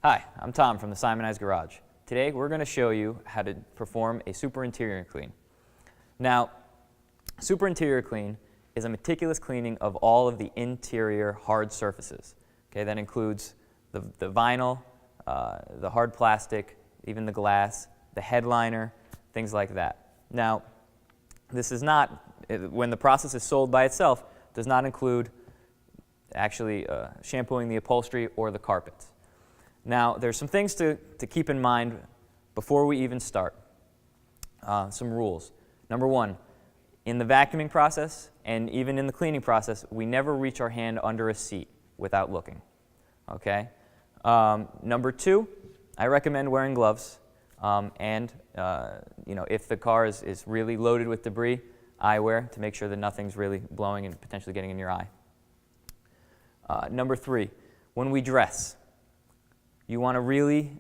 Hi, I'm Tom from the Simoniz Garage. Today we're going to show you how to perform a super interior clean. Now, super interior clean is a meticulous cleaning of all of the interior hard surfaces. Okay, that includes the vinyl, the hard plastic, even the glass, the headliner, things like that. Now, this is not, when the process is sold by itself, does not include actually shampooing the upholstery or the carpets. Now, there's some things to keep in mind before we even start. Some rules. Number one, in the vacuuming process and even in the cleaning process, we never reach our hand under a seat without looking. Okay? Number two, I recommend wearing gloves. If the car is really loaded with debris, eyewear to make sure that nothing's really blowing and potentially getting in your eye. Number three, when we dress, you want to really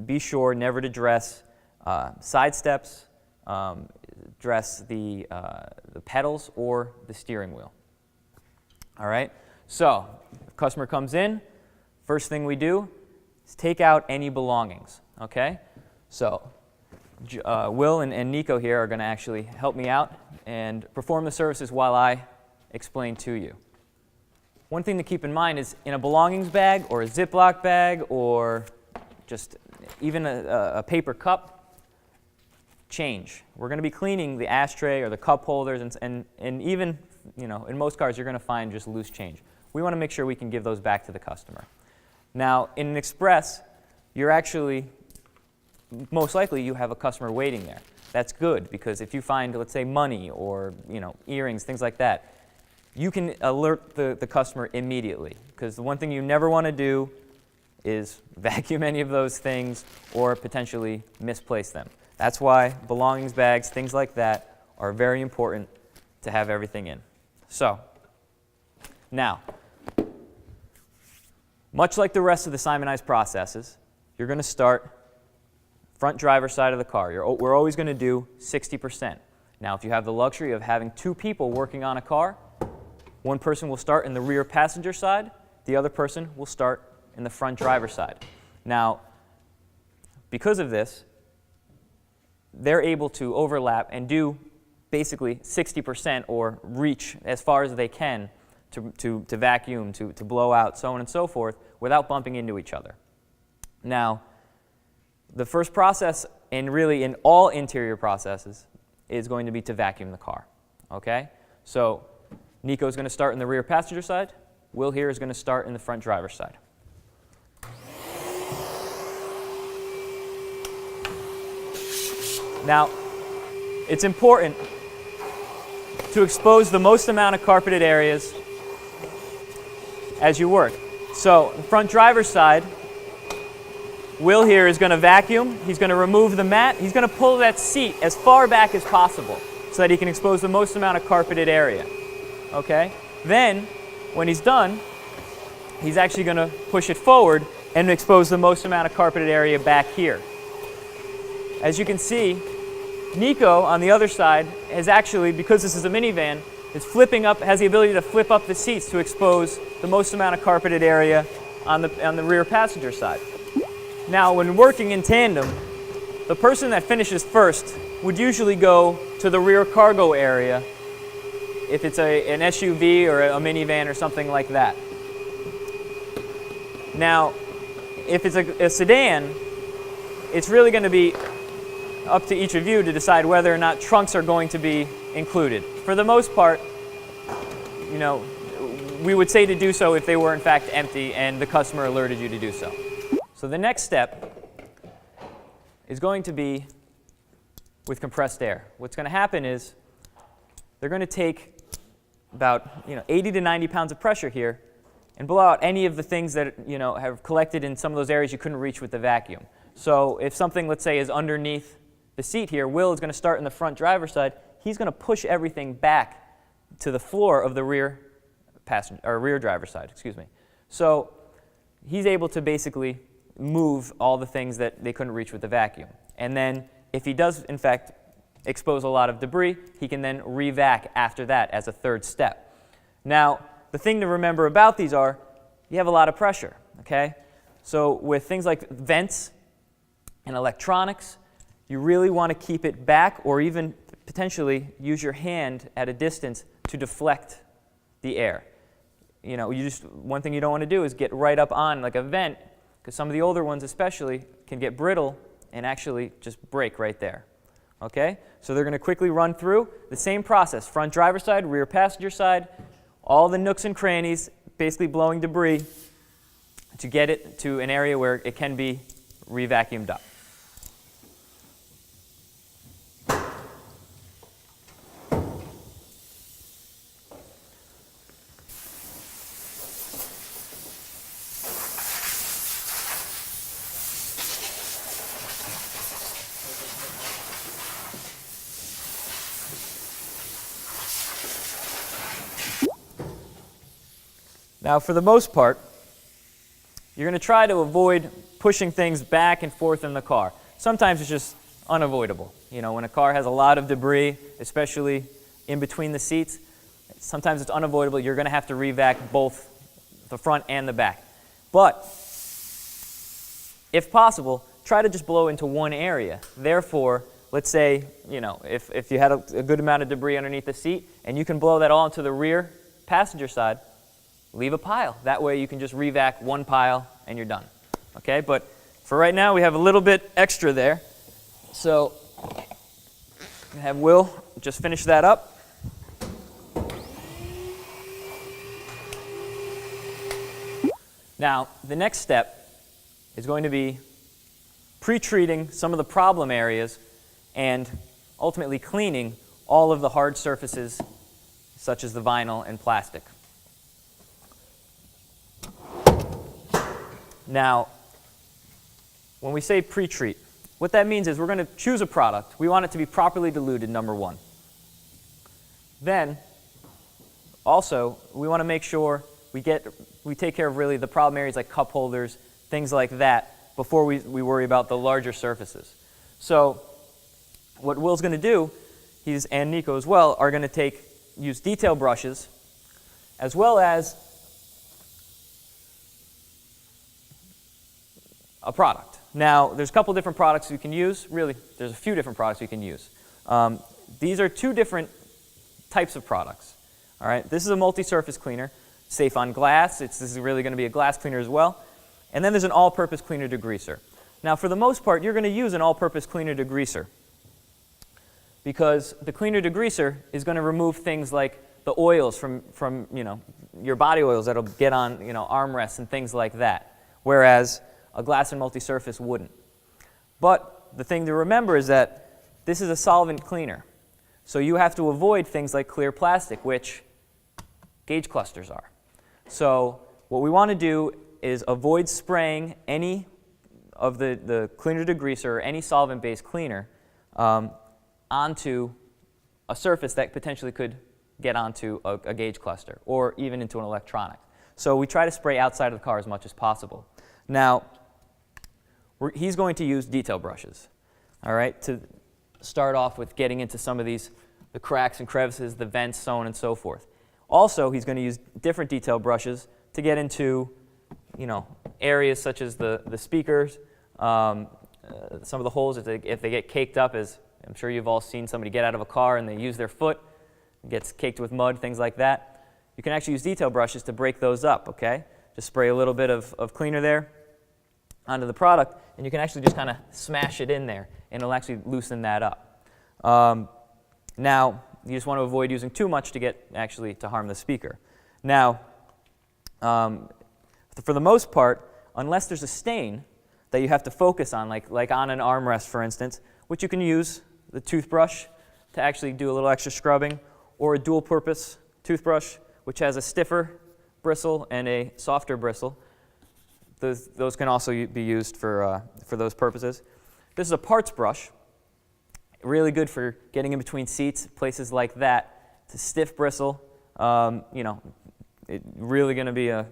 be sure never to dress side steps, dress the pedals or the steering wheel. All right? So, if the customer comes in, first thing we do is take out any belongings. Okay? So, Will and Nico here are going to actually help me out and perform the services while I explain to you. One thing to keep in mind is in a belongings bag or a Ziploc bag or just even a paper cup, change. We're going to be cleaning the ashtray or the cup holders and even, in most cars you're going to find just loose change. We want to make sure we can give those back to the customer. Now, in an express, you're actually, most likely you have a customer waiting there. That's good because if you find, let's say, money or earrings, things like that, you can alert the customer immediately, because the one thing you never want to do is vacuum any of those things or potentially misplace them. That's why belongings bags, things like that, are very important to have everything in. So, now, much like the rest of the Simoniz processes, you're going to start front driver's side of the car. We're always going to do 60%. Now, if you have the luxury of having two people working on a car, one person will start in the rear passenger side, the other person will start in the front driver's side. Now, because of this, they're able to overlap and do basically 60% or reach as far as they can to vacuum, to blow out, so on and so forth, without bumping into each other. Now, the first process, and really in all interior processes, is going to be to vacuum the car. Okay? So, Nico's going to start in the rear passenger side. Will here is going to start in the front driver's side. Now, it's important to expose the most amount of carpeted areas as you work. So, the front driver's side, Will here is going to vacuum. He's going to remove the mat. He's going to pull that seat as far back as possible so that he can expose the most amount of carpeted area. Okay? Then, when he's done, he's actually going to push it forward and expose the most amount of carpeted area back here. As you can see, Nico, on the other side, is actually, because this is a minivan, is flipping up, has the ability to flip up the seats to expose the most amount of carpeted area on the rear passenger side. Now, when working in tandem, the person that finishes first would usually go to the rear cargo area if it's an SUV or a minivan or something like that. Now, if it's a sedan, it's really going to be up to each of you to decide whether or not trunks are going to be included. For the most part, we would say to do so if they were in fact empty and the customer alerted you to do so. So the next step is going to be with compressed air. What's going to happen is they're going to take about 80 to 90 pounds of pressure here and blow out any of the things that have collected in some of those areas you couldn't reach with the vacuum. So if something, let's say, is underneath the seat here, Will is going to start in the front driver's side. He's going to push everything back to the floor of the rear driver's side, excuse me. So he's able to basically move all the things that they couldn't reach with the vacuum. And then if he does, in fact, expose a lot of debris, he can then re-vac after that as a third step. Now, the thing to remember about these are you have a lot of pressure, okay? So with things like vents and electronics, you really want to keep it back, or even potentially use your hand at a distance to deflect the air. You know, one thing you don't want to do is get right up on like a vent, because some of the older ones especially can get brittle and actually just break right there. Okay? So they're going to quickly run through the same process: front driver's side, rear passenger side, all the nooks and crannies, basically blowing debris to get it to an area where it can be re-vacuumed up. Now, for the most part, you're going to try to avoid pushing things back and forth in the car. Sometimes it's just unavoidable. You know, when a car has a lot of debris, especially in between the seats, sometimes it's unavoidable. You're going to have to re-vac both the front and the back. But if possible, try to just blow into one area. Therefore, let's say, you know, if you had a good amount of debris underneath the seat and you can blow that all into the rear passenger side, leave a pile. That way you can just re-vac one pile and you're done. Okay, but for right now we have a little bit extra there. So I have Will just finish that up. Now the next step is going to be pre-treating some of the problem areas and ultimately cleaning all of the hard surfaces such as the vinyl and plastic. Now, when we say pre-treat, what that means is we're going to choose a product. We want it to be properly diluted, number one. Then, also, we want to make sure we take care of really the problem areas like cup holders, things like that, before we worry about the larger surfaces. So, what Will's going to do, and Nico as well, are going to use detail brushes, as well as a product. Now, there's a couple different products you can use. Really, there's a few different products you can use. These are two different types of products. All right, this is a multi-surface cleaner, safe on glass. This is really going to be a glass cleaner as well. And then there's an all-purpose cleaner degreaser. Now, for the most part, you're going to use an all-purpose cleaner degreaser because the cleaner degreaser is going to remove things like the oils from you know, your body oils that'll get on, you know, armrests and things like that. Whereas a glass and multi-surface wouldn't. But the thing to remember is that this is a solvent cleaner. So you have to avoid things like clear plastic, which gauge clusters are. So what we want to do is avoid spraying any of the cleaner degreaser or any solvent-based cleaner onto a surface that potentially could get onto a gauge cluster or even into an electronic. So we try to spray outside of the car as much as possible. Now, he's going to use detail brushes, all right, to start off with getting into some of these, the cracks and crevices, the vents, so on and so forth. Also, he's going to use different detail brushes to get into, you know, areas such as the speakers, some of the holes if they get caked up, as I'm sure you've all seen somebody get out of a car and they use their foot, it gets caked with mud, things like that. You can actually use detail brushes to break those up, okay? Just spray a little bit of cleaner there onto the product, and you can actually just kind of smash it in there, and it'll actually loosen that up. Now, you just want to avoid using too much to harm the speaker. Now, for the most part, unless there's a stain that you have to focus on, like on an armrest, for instance, which you can use the toothbrush to actually do a little extra scrubbing, or a dual-purpose toothbrush, which has a stiffer bristle and a softer bristle. Those can also be used for those purposes. This is a parts brush, really good for getting in between seats, places like that. It's a stiff bristle. You know, it's really going to be a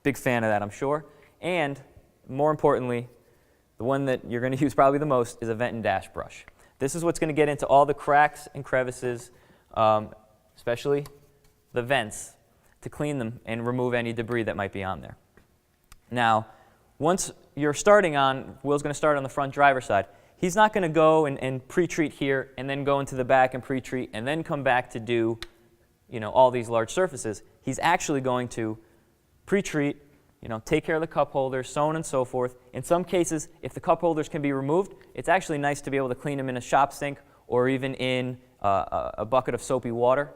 big fan of that, I'm sure. And more importantly, the one that you're going to use probably the most is a vent and dash brush. This is what's going to get into all the cracks and crevices, especially the vents, to clean them and remove any debris that might be on there. Now, once you're starting on, Will's going to start on the front driver's side. He's not going to go and pre-treat here and then go into the back and pre-treat and then come back to do, all these large surfaces. He's actually going to pre-treat, take care of the cup holders, so on and so forth. In some cases, if the cup holders can be removed, it's actually nice to be able to clean them in a shop sink or even in a bucket of soapy water.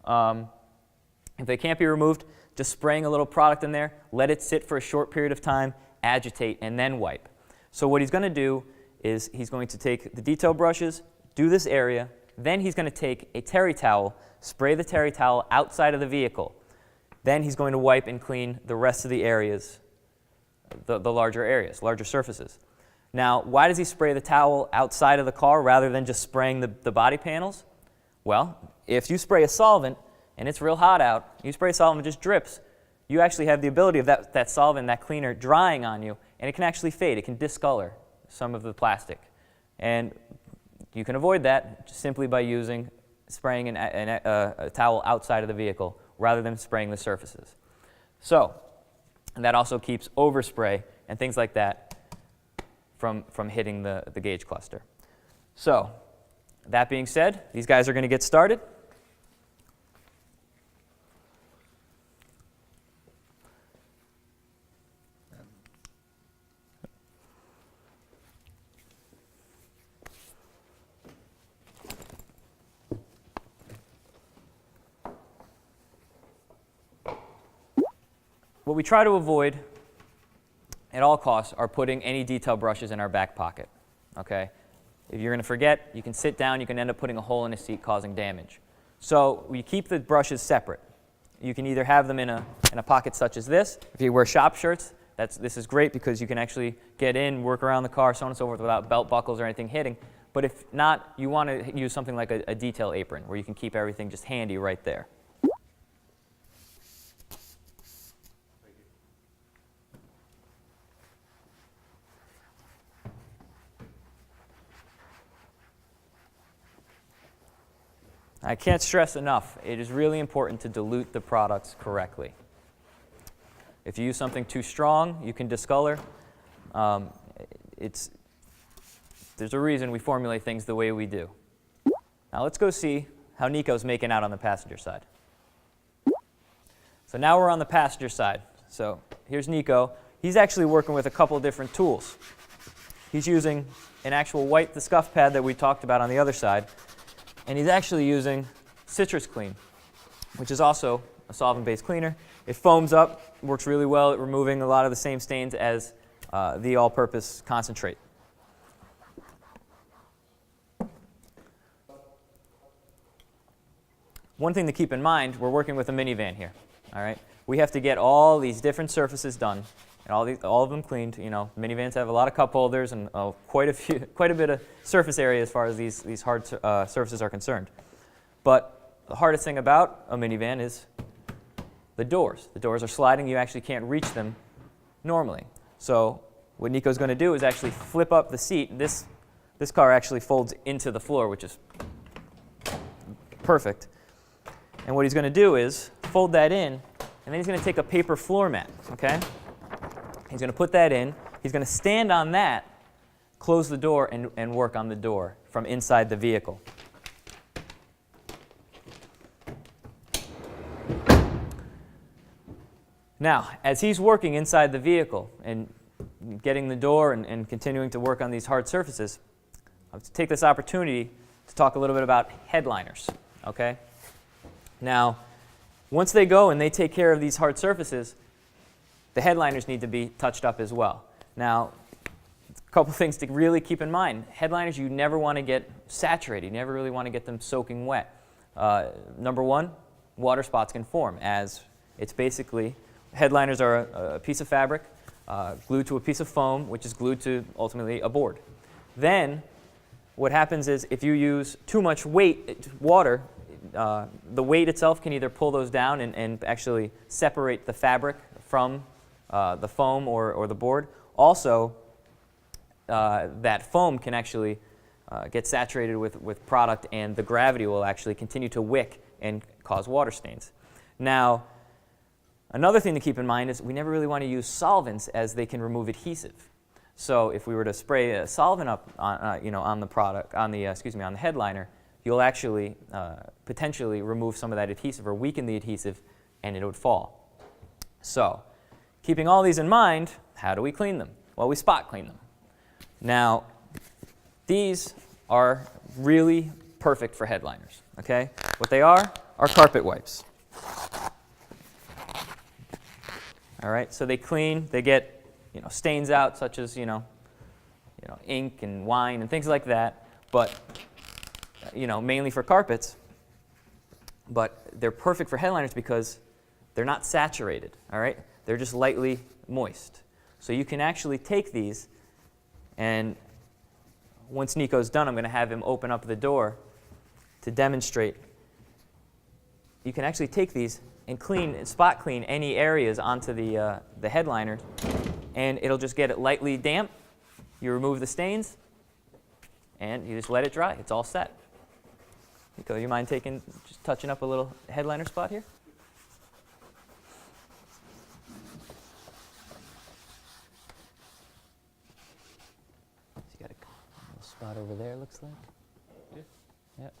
If they can't be removed, just spraying a little product in there, let it sit for a short period of time, agitate, and then wipe. So what he's going to do is he's going to take the detail brushes, do this area, then he's going to take a terry towel, spray the terry towel outside of the vehicle. Then he's going to wipe and clean the rest of the areas, the larger areas, larger surfaces. Now, why does he spray the towel outside of the car rather than just spraying the body panels? Well, if you spray a solvent and it's real hot out, you spray a solvent and it just drips, you actually have the ability of that solvent, that cleaner, drying on you, and it can actually fade. It can discolor some of the plastic. And you can avoid that simply by spraying a towel outside of the vehicle rather than spraying the surfaces. So, and that also keeps overspray and things like that from hitting the gauge cluster. So, that being said, these guys are going to get started. What we try to avoid at all costs are putting any detail brushes in our back pocket. Okay? If you're going to forget, you can sit down, you can end up putting a hole in a seat causing damage. So we keep the brushes separate. You can either have them in a pocket such as this. If you wear shop shirts, this is great because you can actually get in, work around the car, so on and so forth without belt buckles or anything hitting. But if not, you want to use something like a detail apron where you can keep everything just handy right there. I can't stress enough, it is really important to dilute the products correctly. If you use something too strong, you can discolor. There's a reason we formulate things the way we do. Now let's go see how Nico's making out on the passenger side. So now we're on the passenger side. So here's Nico. He's actually working with a couple different tools. He's using an actual white, the scuff pad that we talked about on the other side. And he's actually using Citrus Clean, which is also a solvent-based cleaner. It foams up, works really well at removing a lot of the same stains as the all-purpose concentrate. One thing to keep in mind, we're working with a minivan here. All right, we have to get all these different surfaces done and all of them cleaned. Minivans have a lot of cup holders and quite a bit of surface area as far as these hard surfaces are concerned. But the hardest thing about a minivan is the doors. The doors are sliding. You actually can't reach them normally. So what Nico's going to do is actually flip up the seat. This car actually folds into the floor, which is perfect. And what he's going to do is fold that in, and then he's going to take a paper floor mat, okay? He's going to put that in. He's going to stand on that, close the door, and work on the door from inside the vehicle. Now, as he's working inside the vehicle and getting the door and continuing to work on these hard surfaces, I'll take this opportunity to talk a little bit about headliners, okay? Now, once they go and they take care of these hard surfaces, the headliners need to be touched up as well. Now, a couple things to really keep in mind. Headliners, you never want to get saturated. You never really want to get them soaking wet. Number one, water spots can form, as it's basically, headliners are a piece of fabric glued to a piece of foam, which is glued to, ultimately, a board. Then, what happens is if you use too much water, the weight itself can either pull those down and actually separate the fabric from the foam or the board. Also, that foam can actually get saturated with product, and the gravity will actually continue to wick and cause water stains. Now, Another thing to keep in mind is we never really want to use solvents as they can remove adhesive. So if we were to spray a solvent up on the product, on the headliner, you'll actually potentially remove some of that adhesive or weaken the adhesive, and it would fall. So keeping all these in mind, how do we clean them? Well, we spot clean them. Now, these are really perfect for headliners, okay? What they are carpet wipes. All right, so they clean, they get stains out, such as ink and wine and things like that, but mainly for carpets. But they're perfect for headliners because they're not saturated. All right, they're just lightly moist. So you can actually take these, and once Nico's done, I'm going to have him open up the door to demonstrate. You can actually take these and spot clean any areas onto the headliner, and it'll just get it lightly damp. You remove the stains, and you just let it dry. It's all set. Nico, you mind just touching up a little headliner spot here? So you got a little spot over there, looks like. Yeah. Yep.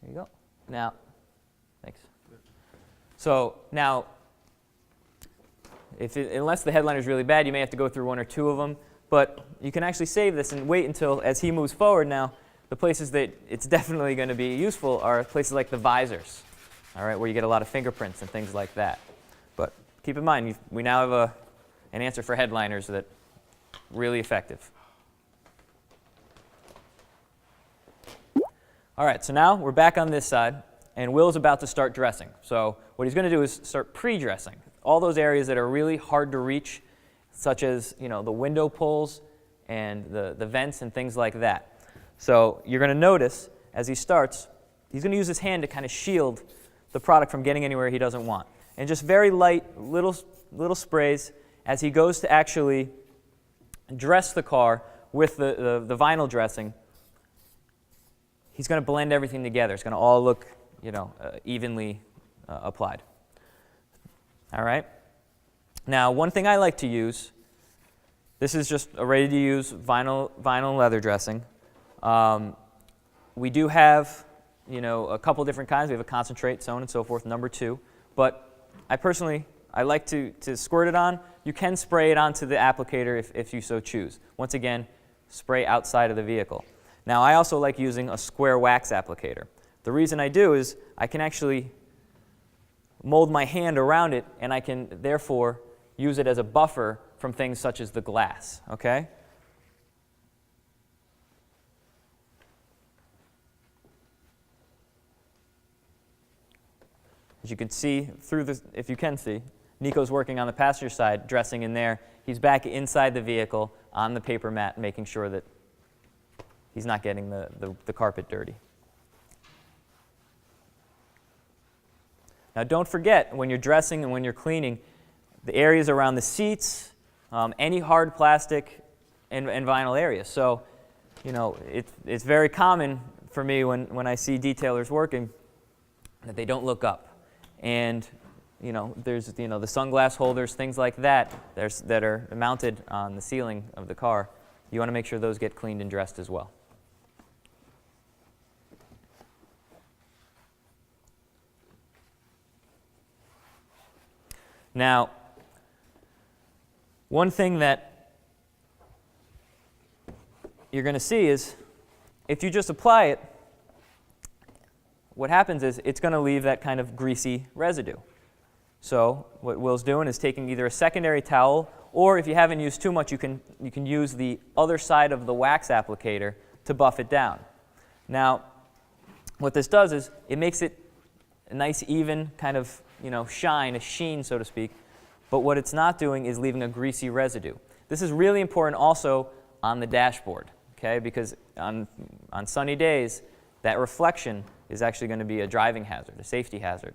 There you go. Now, thanks. So now, unless the headliner is really bad, you may have to go through one or two of them. But you can actually save this and wait until, as he moves forward now, the places that it's definitely going to be useful are places like the visors, all right, where you get a lot of fingerprints and things like that. But keep in mind, we now have an answer for headliners that's really effective. All right, so now we're back on this side, and Will's about to start dressing. So what he's going to do is start pre-dressing. All those areas that are really hard to reach, such as the window pulls and the vents and things like that. So you're going to notice as he starts, he's going to use his hand to kind of shield the product from getting anywhere he doesn't want. And just very light little sprays as he goes to actually dress the car with the vinyl dressing. He's going to blend everything together. It's going to all look evenly applied. All right. Now, one thing I like to use, this is just a ready-to-use vinyl leather dressing. We do have, a couple different kinds. We have a concentrate, so on and so forth, number 2. But I like to squirt it on. You can spray it onto the applicator if you so choose. Once again, spray outside of the vehicle. Now, I also like using a square wax applicator. The reason I do is I can actually mold my hand around it, and I can therefore use it as a buffer from things such as the glass, okay? As you can see if you can see, Nico's working on the passenger side, dressing in there. He's back inside the vehicle on the paper mat, making sure that he's not getting the carpet dirty. Now, don't forget, when you're dressing and when you're cleaning, the areas around the seats, any hard plastic and vinyl areas. So, it's very common for me when I see detailers working that they don't look up. And, there's, the sunglass holders, things like that, that are mounted on the ceiling of the car. You want to make sure those get cleaned and dressed as well. Now, one thing that you're going to see is if you just apply it, what happens is it's going to leave that kind of greasy residue. So what Will's doing is taking either a secondary towel, or if you haven't used too much, you can use the other side of the wax applicator to buff it down. Now, what this does is it makes it a nice even kind of shine, a sheen, so to speak. But what it's not doing is leaving a greasy residue. This is really important also on the dashboard, okay? Because on sunny days, that reflection is actually going to be a driving hazard, a safety hazard.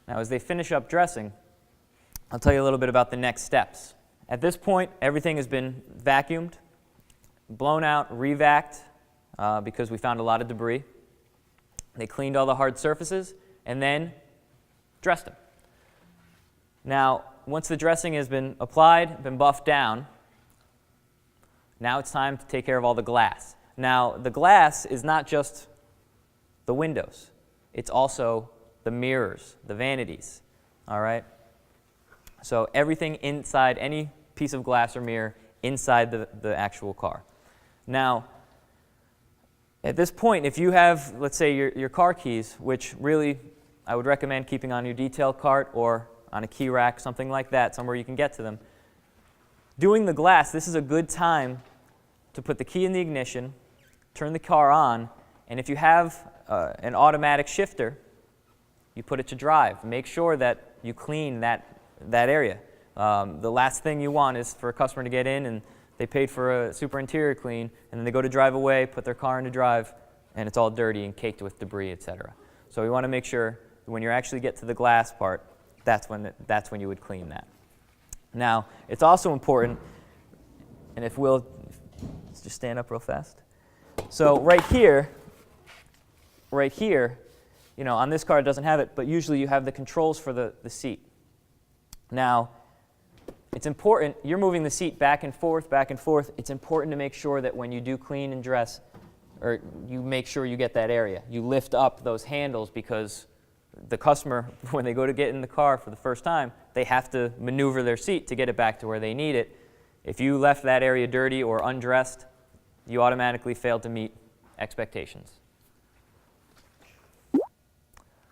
Now, as they finish up dressing, I'll tell you a little bit about the next steps. At this point, everything has been vacuumed, blown out, re-vacked, because we found a lot of debris. They cleaned all the hard surfaces and then dressed them. Now, once the dressing has been applied, been buffed down, now it's time to take care of all the glass. Now, the glass is not just the windows. It's also the mirrors, the vanities, all right? So everything inside, any piece of glass or mirror inside the actual car. Now, at this point, if you have, let's say, your car keys, which really I would recommend keeping on your detail cart or on a key rack, something like that, somewhere you can get to them. Doing the glass, this is a good time to put the key in the ignition, turn the car on, and if you have an automatic shifter, you put it to drive. Make sure that you clean that area. The last thing you want is for a customer to get in and they paid for a super interior clean, and then they go to drive away, put their car into drive, and it's all dirty and caked with debris, etc. So we want to make sure that when you actually get to the glass part, that's when you would clean that. Now, it's also important, and if we'll just stand up real fast. So right here, you know, on this car it doesn't have it, but usually you have the controls for the seat. Now, it's important, you're moving the seat back and forth. It's important to make sure that when you do clean and dress, or you make sure you get that area. You lift up those handles because the customer, when they go to get in the car for the first time, they have to maneuver their seat to get it back to where they need it. If you left that area dirty or undressed, you automatically failed to meet expectations.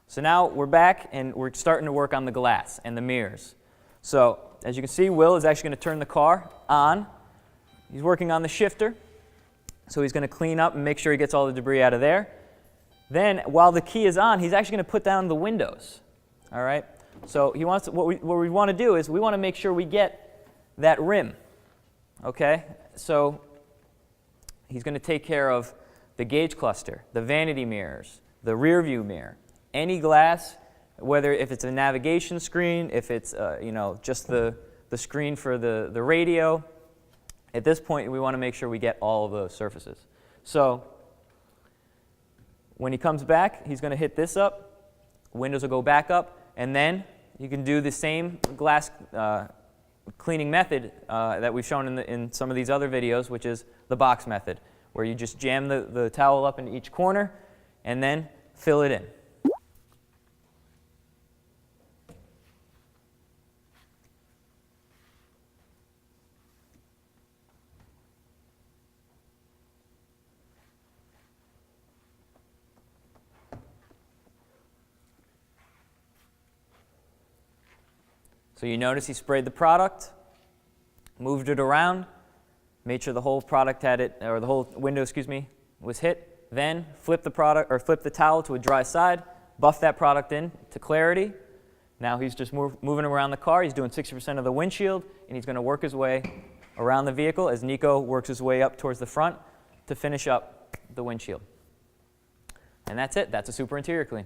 So now we're back and we're starting to work on the glass and the mirrors. So as you can see, Will is actually going to turn the car on. He's working on the shifter. So he's going to clean up and make sure he gets all the debris out of there. Then, while the key is on, he's actually going to put down the windows. All right? So he wants to, what we want to do is we want to make sure we get that rim. Okay? So he's going to take care of the gauge cluster, the vanity mirrors, the rear view mirror, any glass, whether if it's a navigation screen, if it's you know, just the screen for the radio. At this point, we want to make sure we get all of those surfaces. So when he comes back, he's going to hit this up. Windows will go back up, and then you can do the same glass cleaning method that we've shown in some of these other videos, which is the box method, where you just jam the towel up in each corner and then fill it in. So you notice he sprayed the product, moved it around, made sure the whole product had it, or the whole window, was hit. Then flip the product, or flip the towel to a dry side, buff that product in to clarity. Now he's just moving around the car. He's doing 60% of the windshield, and he's going to work his way around the vehicle as Nico works his way up towards the front to finish up the windshield. And that's it. That's a super interior clean.